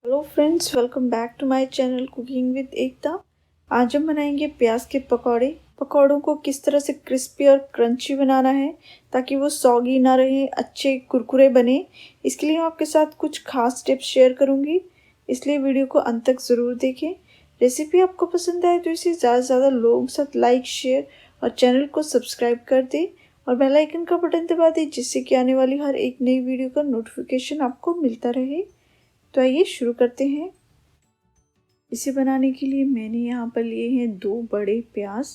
Hello friends, welcome back to my channel cooking with Ekta. आज हम बनाएंगे प्याज के पकौड़े। पकौड़ों को किस तरह से क्रिस्पी और क्रंची बनाना है ताकि वो सॉगी ना रहे, अच्छे कुरकुरे बने। इसके लिए मैं आपके साथ कुछ खास टिप्स शेयर करूंगी, इसलिए वीडियो को अंत तक ज़रूर देखें। रेसिपी आपको पसंद आए तो इसे ज़्यादा से ज़्यादा लोगों के साथ लाइक, शेयर और चैनल को सब्सक्राइब कर दें और बेल आइकन का बटन दबा दें, जिससे कि आने वाली हर एक नई वीडियो का नोटिफिकेशन आपको मिलता रहे। तो आइए शुरू करते हैं। इसे बनाने के लिए मैंने यहाँ पर लिए हैं 2 बड़े प्याज।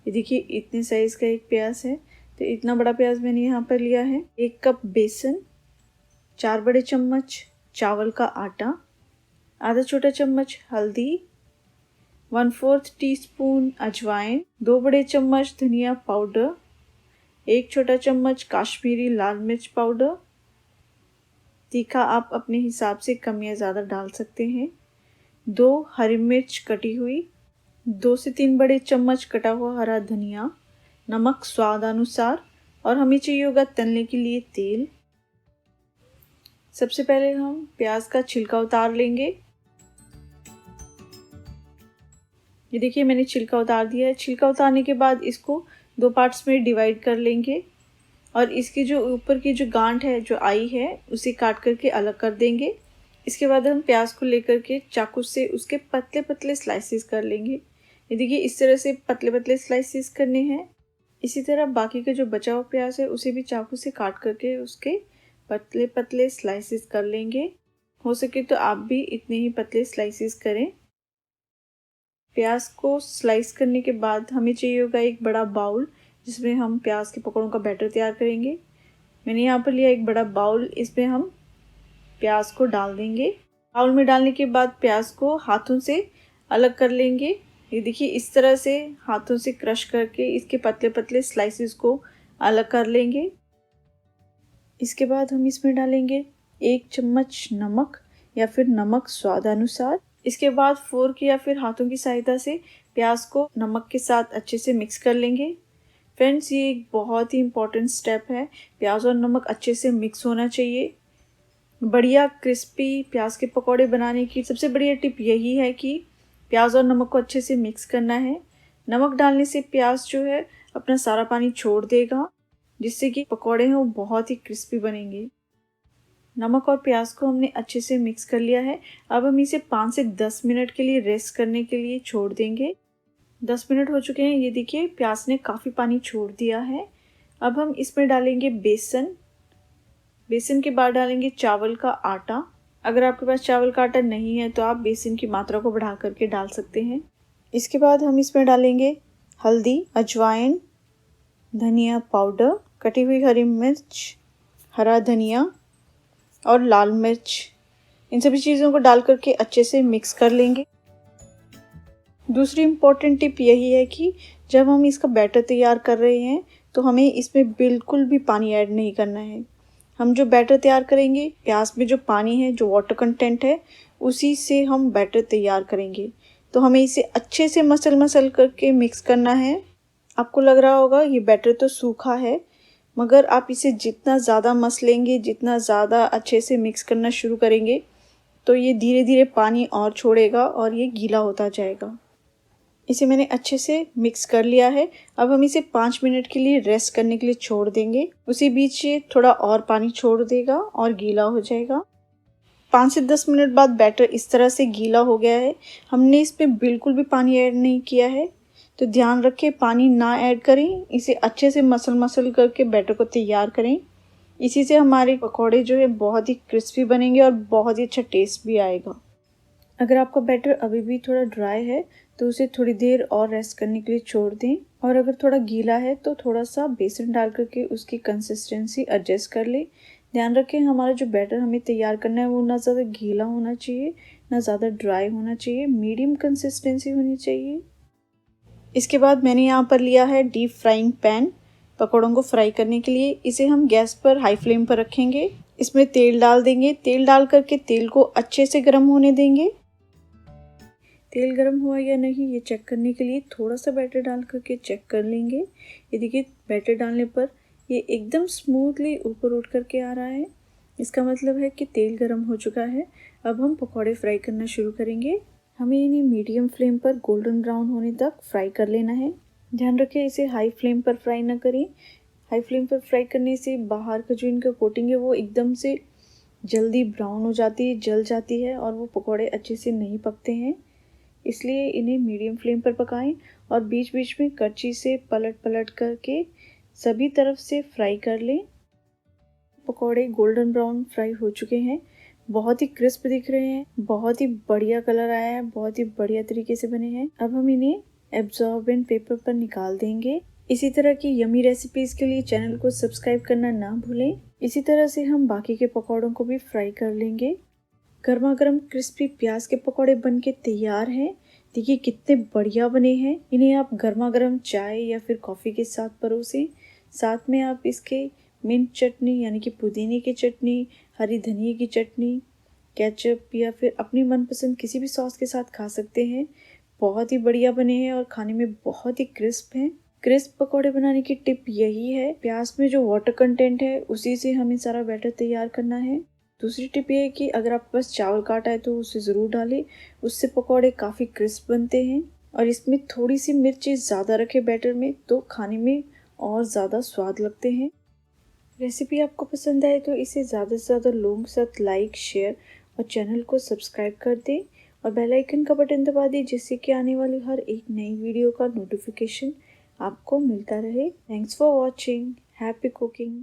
ये देखिए, इतने साइज़ का एक प्याज है, तो इतना बड़ा प्याज मैंने यहाँ पर लिया है। 1 कप बेसन, 4 बड़े चम्मच चावल का आटा, आधा छोटा चम्मच हल्दी, 1/4 टीस्पून अजवाइन, 2 बड़े चम्मच धनिया पाउडर, 1 छोटा चम्मच काश्मीरी लाल मिर्च पाउडर। तीखा आप अपने हिसाब से कम या ज़्यादा डाल सकते हैं। 2 हरी मिर्च कटी हुई, 2 से 3 बड़े चम्मच कटा हुआ हरा धनिया, नमक स्वाद अनुसार और हमें चाहिए होगा तलने के लिए तेल। सबसे पहले हम प्याज का छिलका उतार लेंगे। ये देखिए, मैंने छिलका उतार दिया है। छिलका उतारने के बाद इसको 2 पार्ट्स में डिवाइड कर लेंगे और इसकी जो ऊपर की जो गांठ है, जो आई है, उसे काट करके अलग कर देंगे। इसके बाद हम प्याज को लेकर के चाकू से उसके पतले पतले स्लाइसेस कर लेंगे। ये देखिए, इस तरह से पतले पतले स्लाइसेस करने हैं। इसी तरह बाकी का जो बचा हुआ प्याज है उसे भी चाकू से काट करके उसके पतले पतले स्लाइसेस कर लेंगे। हो सके तो आप भी इतने ही पतले स्लाइसेस करें। प्याज को स्लाइस करने के बाद हमें चाहिए होगा एक बड़ा बाउल, जिसमें हम प्याज के पकौड़ों का बैटर तैयार करेंगे। मैंने यहाँ पर लिया एक बड़ा बाउल, इसमें हम प्याज को डाल देंगे। बाउल में डालने के बाद प्याज को हाथों से अलग कर लेंगे। ये देखिए, इस तरह से हाथों से क्रश करके इसके पतले पतले स्लाइसेस को अलग कर लेंगे। इसके बाद हम इसमें डालेंगे 1 चम्मच नमक या फिर नमक स्वाद अनुसार। इसके बाद फोर्क या फिर हाथों की सहायता से प्याज को नमक के साथ अच्छे से मिक्स कर लेंगे। फ्रेंड्स, ये एक बहुत ही इम्पॉर्टेंट स्टेप है। प्याज और नमक अच्छे से मिक्स होना चाहिए। बढ़िया क्रिस्पी प्याज के पकौड़े बनाने की सबसे बढ़िया टिप यही है कि प्याज और नमक को अच्छे से मिक्स करना है। नमक डालने से प्याज जो है अपना सारा पानी छोड़ देगा, जिससे कि पकौड़े हैं वो बहुत ही क्रिस्पी बनेंगे। नमक और प्याज को हमने अच्छे से मिक्स कर लिया है। अब हम इसे 5 से 10 मिनट के लिए रेस्ट करने के लिए छोड़ देंगे। 10 मिनट हो चुके हैं। ये देखिए, प्याज ने काफ़ी पानी छोड़ दिया है। अब हम इसमें डालेंगे बेसन। बेसन के बाद डालेंगे चावल का आटा। अगर आपके पास चावल का आटा नहीं है तो आप बेसन की मात्रा को बढ़ा करके डाल सकते हैं। इसके बाद हम इसमें डालेंगे हल्दी, अजवाइन, धनिया पाउडर, कटी हुई हरी मिर्च, हरा धनिया और लाल मिर्च। इन सभी चीज़ों को डाल करके अच्छे से मिक्स कर लेंगे। दूसरी इम्पोर्टेंट टिप यही है कि जब हम इसका बैटर तैयार कर रहे हैं तो हमें इसमें बिल्कुल भी पानी ऐड नहीं करना है। हम जो बैटर तैयार करेंगे, प्याज में जो पानी है, जो वाटर कंटेंट है, उसी से हम बैटर तैयार करेंगे। तो हमें इसे अच्छे से मसल करके मिक्स करना है। आपको लग रहा होगा ये बैटर तो सूखा है, मगर आप इसे जितना ज़्यादा मसलेंगे, जितना ज़्यादा अच्छे से मिक्स करना शुरू करेंगे, तो ये धीरे धीरे पानी और छोड़ेगा और ये गीला होता जाएगा। इसे मैंने अच्छे से मिक्स कर लिया है। अब हम इसे 5 मिनट के लिए रेस्ट करने के लिए छोड़ देंगे। उसी बीच ये थोड़ा और पानी छोड़ देगा और गीला हो जाएगा। 5 से 10 मिनट बाद बैटर इस तरह से गीला हो गया है। हमने इसमें बिल्कुल भी पानी ऐड नहीं किया है, तो ध्यान रखें पानी ना ऐड करें। इसे अच्छे से मसल करके बैटर को तैयार करें। इसी से हमारे पकौड़े जो है बहुत ही क्रिस्पी बनेंगे और बहुत ही अच्छा टेस्ट भी आएगा। अगर आपका बैटर अभी भी थोड़ा ड्राई है तो उसे थोड़ी देर और रेस्ट करने के लिए छोड़ दें, और अगर थोड़ा गीला है तो थोड़ा सा बेसन डाल करके उसकी कंसिस्टेंसी एडजस्ट कर लें। ध्यान रखें, हमारा जो बैटर हमें तैयार करना है वो ना ज़्यादा गीला होना चाहिए, ना ज़्यादा ड्राई होना चाहिए, मीडियम कंसिस्टेंसी होनी चाहिए। इसके बाद मैंने यहाँ पर लिया है डीप फ्राइंग पैन पकौड़ों को फ्राई करने के लिए। इसे हम गैस पर हाई फ्लेम पर रखेंगे। इसमें तेल डाल देंगे। तेल डाल करके तेल को अच्छे से गर्म होने देंगे। तेल गर्म हुआ या नहीं ये चेक करने के लिए थोड़ा सा बैटर डाल करके चेक कर लेंगे। ये देखिए, बैटर डालने पर ये एकदम स्मूथली ऊपर उठ करके आ रहा है। इसका मतलब है कि तेल गर्म हो चुका है। अब हम पकौड़े फ्राई करना शुरू करेंगे। हमें इन्हें मीडियम फ्लेम पर गोल्डन ब्राउन होने तक फ्राई कर लेना है। ध्यान रखें इसे हाई फ्लेम पर फ्राई ना करें। हाई फ्लेम पर फ्राई करने से बाहर का जो इनका कोटिंग है वो एकदम से जल्दी ब्राउन हो जाती है, जल जाती है और वो पकौड़े अच्छे से नहीं पकते हैं। इसलिए इन्हें मीडियम फ्लेम पर पकाएं और बीच बीच में करछी से पलट पलट करके सभी तरफ से फ्राई कर लें। पकौड़े गोल्डन ब्राउन फ्राई हो चुके हैं, बहुत ही क्रिस्प दिख रहे हैं, बहुत ही बढ़िया कलर आया है, बहुत ही बढ़िया तरीके से बने हैं। अब हम इन्हें एब्जॉर्बेंट पेपर पर निकाल देंगे। इसी तरह की यमी रेसिपीज के लिए चैनल को सब्सक्राइब करना ना भूलें। इसी तरह से हम बाकी के पकौड़ों को भी फ्राई कर लेंगे। गर्मा गर्म क्रिस्पी प्याज के पकौड़े बनके तैयार हैं। देखिए कितने बढ़िया बने हैं। इन्हें आप गर्मा गर्म चाय या फिर कॉफ़ी के साथ परोसें। साथ में आप इसके मिंट चटनी यानी कि पुदीने की चटनी, हरी धनिया की चटनी, केचप या फिर अपनी मनपसंद किसी भी सॉस के साथ खा सकते हैं। बहुत ही बढ़िया बने हैं और खाने में बहुत ही क्रिस्प हैं। क्रिस्प पकौड़े बनाने की टिप यही है, प्याज में जो वाटर कंटेंट है उसी से हमें सारा बैटर तैयार करना है। दूसरी टिप ये है कि अगर आपके पास चावल का आटा है तो उसे ज़रूर डालें, उससे पकौड़े काफ़ी क्रिस्प बनते हैं। और इसमें थोड़ी सी मिर्ची ज़्यादा रखें बैटर में तो खाने में और ज़्यादा स्वाद लगते हैं। रेसिपी आपको पसंद आए तो इसे ज़्यादा से ज़्यादा लोगों के साथ लाइक, शेयर और चैनल को सब्सक्राइब कर दें और बेल आइकन का बटन दबा दें जिससे कि आने वाली हर एक नई वीडियो का नोटिफिकेशन आपको मिलता रहे। Thanks for watching. Happy cooking.